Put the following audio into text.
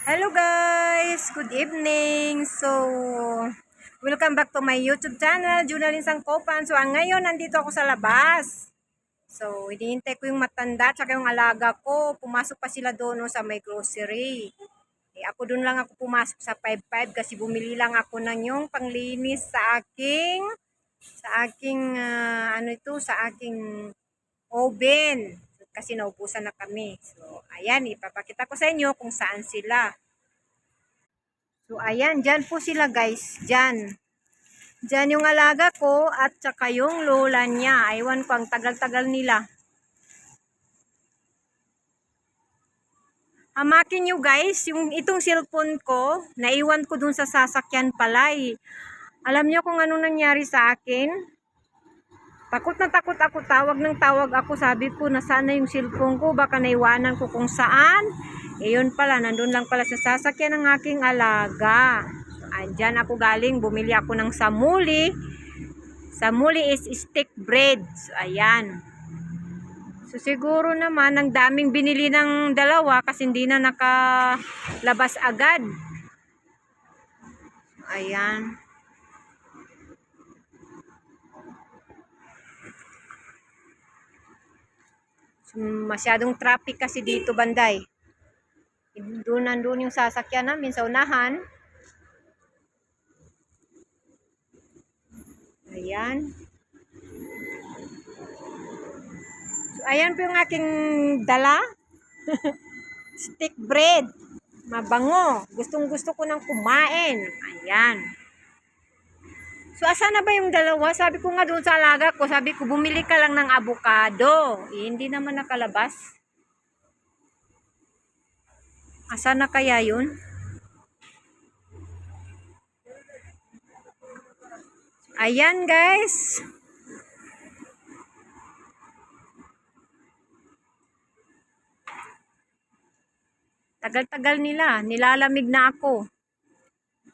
Hello guys! Good evening! So, welcome back to my YouTube channel, Junalyn Sangkopan. So, ngayon nandito ako sa labas. So, hinihintay ko yung matanda at yung alaga ko. Pumasok pa sila doon sa may grocery. Ako doon lang ako pumasok sa 5-5 kasi bumili lang ako ng yung panglinis sa aking oven. Kasi naubusan na kami. So, ayan, ipapakita ko sa inyo kung saan sila. So, ayan, dyan po sila guys. Dyan. Dyan yung alaga ko at saka yung lola niya. Aywan ko, ang tagal-tagal nila. Hamakin nyo guys, yung itong cellphone ko, naiwan ko dun sa sasakyan pala eh. Alam nyo kung anong nangyari sa akin? Takot na takot ako, tawag ng tawag ako. Sabi ko, nasaan na yung cellphone ko? Baka naiwanan ko kung saan. Yun pala, nandun lang pala sa sasakyan ng aking alaga. Andyan ako galing, bumili ako ng samuli. Samuli is stick bread. So, ayan. So, siguro naman, ang daming binili ng dalawa kasi hindi na nakalabas agad. Ayan. So, masyadong traffic kasi dito, banday. Nandun yung sasakyan namin sa unahan. Ayan. So, ayan po yung aking dala. Stick bread. Mabango. Gustong gusto ko nang kumain. Ayan. So, asan na ba yung dalawa? Sabi ko nga doon sa alaga ko, sabi ko, bumili ka lang ng avocado. Hindi naman nakalabas. Asan na kaya yun? Ayan, guys. Tagal-tagal nila. Nilalamig na ako.